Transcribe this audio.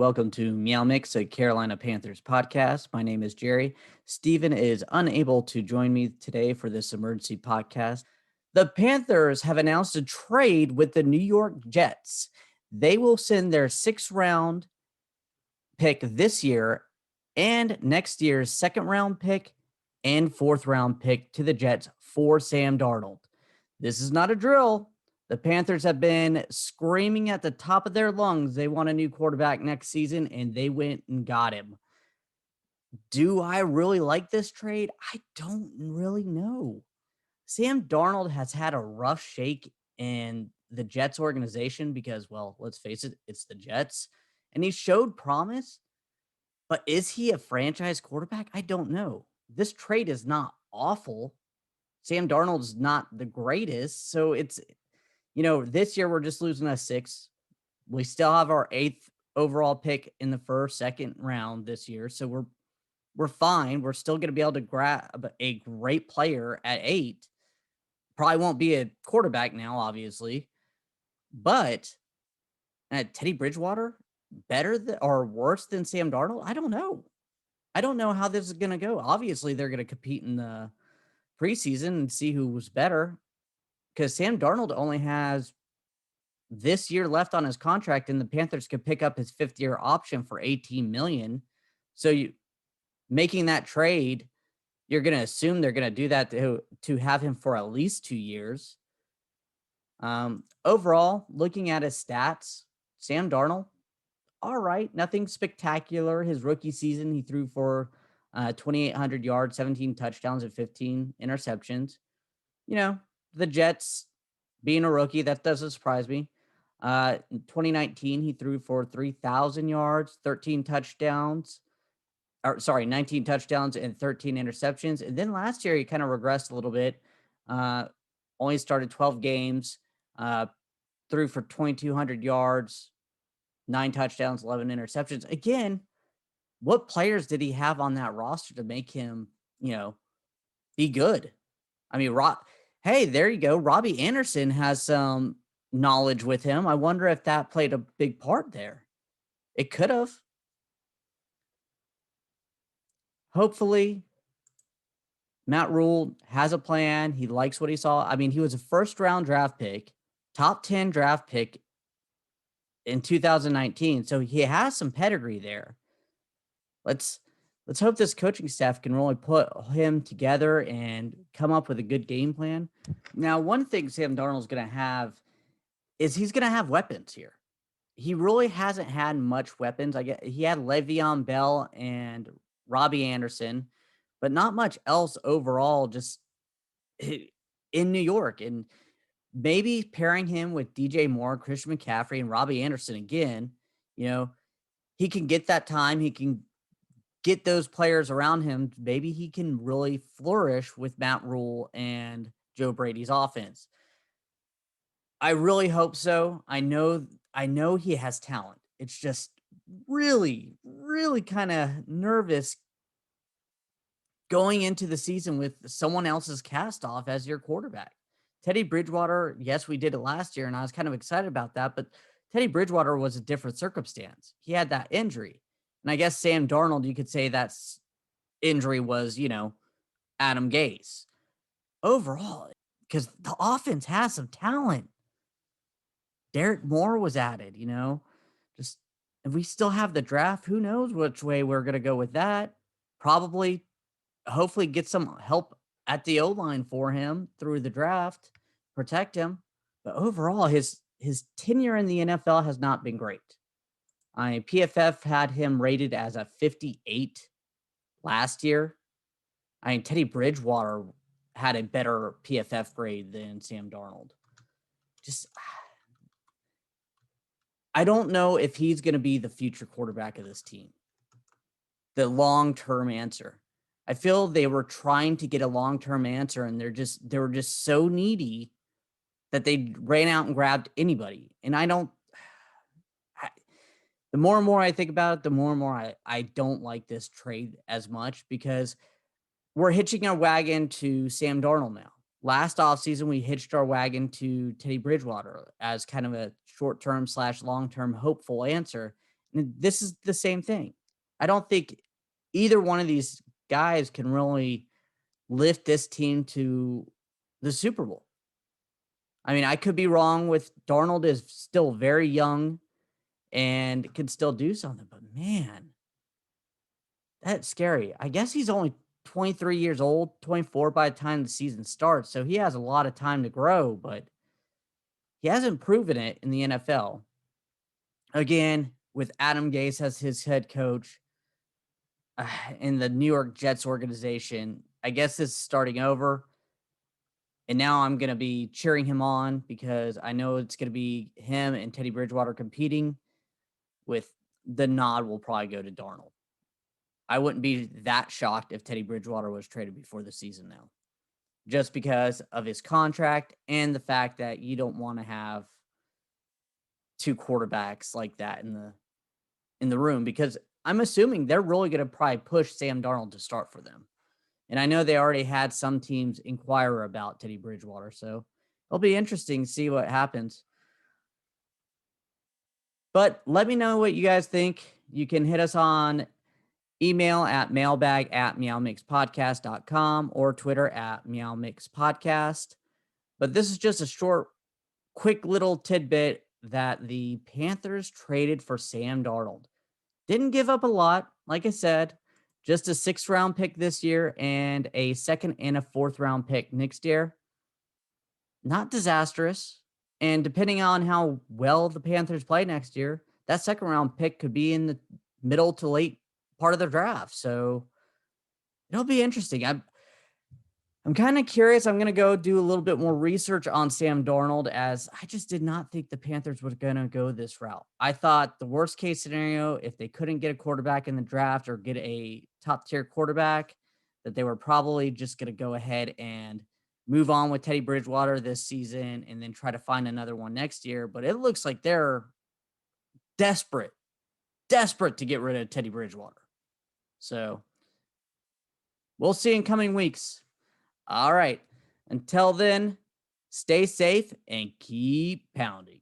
welcome to MeowMix, a Carolina Panthers podcast. My name is Jerry. Steven is unable to join me today for this emergency podcast. The Panthers have announced a trade with the New York Jets. They will send their sixth-round pick this year and next year's second-round pick and fourth-round pick to the Jets for Sam Darnold. This is not a drill. The Panthers have been screaming at the top of their lungs they want a new quarterback next season, and they went and got him. Do I really like this trade? I don't really know. Sam Darnold has had a rough shake in the Jets organization because, well, let's face it, it's the Jets. And he showed promise, but is he a franchise quarterback? I don't know. This trade is not awful. Sam Darnold's not the greatest, so it's this year we're just losing a 6. We still have our 8th overall pick in the second round this year, so we're fine. We're still going to be able to grab a great player at 8. Probably won't be a quarterback now, obviously, but Teddy Bridgewater better or worse than Sam Darnold? I don't know. I don't know how this is going to go. Obviously, they're going to compete in the preseason and see who was better, because Sam Darnold only has this year left on his contract, and the Panthers could pick up his 5th-year option for $18 million. So making that trade, you're going to assume they're going to do that to have him for at least 2 years. Overall, looking at his stats, Sam Darnold, all right, nothing spectacular. His rookie season, he threw for 2,800 yards, 17 touchdowns, and 15 interceptions. The Jets, being a rookie, that doesn't surprise me. In 2019, he threw for 3,000 yards, 19 touchdowns and 13 interceptions. And then last year, he kind of regressed a little bit. Only started 12 games, threw for 2,200 yards, 9 touchdowns, 11 interceptions. Again, what players did he have on that roster to make him, be good? I mean, hey, there you go. Robbie Anderson has some knowledge with him. I wonder if that played a big part there. It could have. Hopefully, Matt Rhule has a plan. He likes what he saw. I mean, he was a first-round draft pick, top 10 draft pick in 2019. So he has some pedigree there. Let's hope this coaching staff can really put him together and come up with a good game plan. Now, one thing Sam Darnold's going to have is he's going to have weapons here. He really hasn't had much weapons. He had Le'Veon Bell and Robbie Anderson, but not much else overall, just in New York. And maybe pairing him with DJ Moore, Christian McCaffrey, and Robbie Anderson again, he can get that time. He can get those players around him. Maybe he can really flourish with Matt Rhule and Joe Brady's offense. I really hope so. I know he has talent. It's just really, really kind of nervous going into the season with someone else's cast off as your quarterback. Teddy Bridgewater, yes, we did it last year, and I was kind of excited about that, but Teddy Bridgewater was a different circumstance. He had that injury. And I guess Sam Darnold, you could say that injury was, Adam Gase. Overall, because the offense has some talent. Derek Moore was added, just if we still have the draft, who knows which way we're going to go with that. Probably, hopefully get some help at the O-line for him through the draft, protect him. But overall, his tenure in the NFL has not been great. PFF had him rated as a 58 last year. Teddy Bridgewater had a better PFF grade than Sam Darnold. I don't know if he's going to be the future quarterback of this team. The long-term answer. I feel they were trying to get a long-term answer, and they were just so needy that they ran out and grabbed anybody. And the more and more I think about it, the more and more I don't like this trade as much, because we're hitching our wagon to Sam Darnold now. Last offseason, we hitched our wagon to Teddy Bridgewater as kind of a short-term / long-term hopeful answer. This is the same thing. I don't think either one of these guys can really lift this team to the Super Bowl. I mean, I could be wrong with Darnold is still very young and can still do something, but man, that's scary. I guess he's only 23 years old, 24 by the time the season starts, so he has a lot of time to grow, but he hasn't proven it in the NFL. Again, with Adam Gase as his head coach in the New York Jets organization, I guess this is starting over. And now I'm going to be cheering him on because I know it's going to be him and Teddy Bridgewater competing. With the nod will probably go to Darnold. I wouldn't be that shocked if Teddy Bridgewater was traded before the season now, just because of his contract and the fact that you don't want to have two quarterbacks like that in the room, because I'm assuming they're really going to probably push Sam Darnold to start for them. And I know they already had some teams inquire about Teddy Bridgewater, so it'll be interesting to see what happens. But let me know what you guys think. You can hit us on email at mailbag@meowmixpodcast.com or Twitter at meowmixpodcast. But this is just a short, quick little tidbit that the Panthers traded for Sam Darnold. Didn't give up a lot, like I said, just a 6th-round pick this year and a 2nd and a 4th-round pick next year. Not disastrous. And depending on how well the Panthers play next year, that 2nd-round pick could be in the middle to late part of the draft. So it'll be interesting. I'm kind of curious. I'm going to go do a little bit more research on Sam Darnold, as I just did not think the Panthers were going to go this route. I thought the worst case scenario, if they couldn't get a quarterback in the draft or get a top tier quarterback, that they were probably just going to go ahead and move on with Teddy Bridgewater this season and then try to find another one next year. But it looks like they're desperate to get rid of Teddy Bridgewater. So we'll see in coming weeks. All right. Until then, stay safe and keep pounding.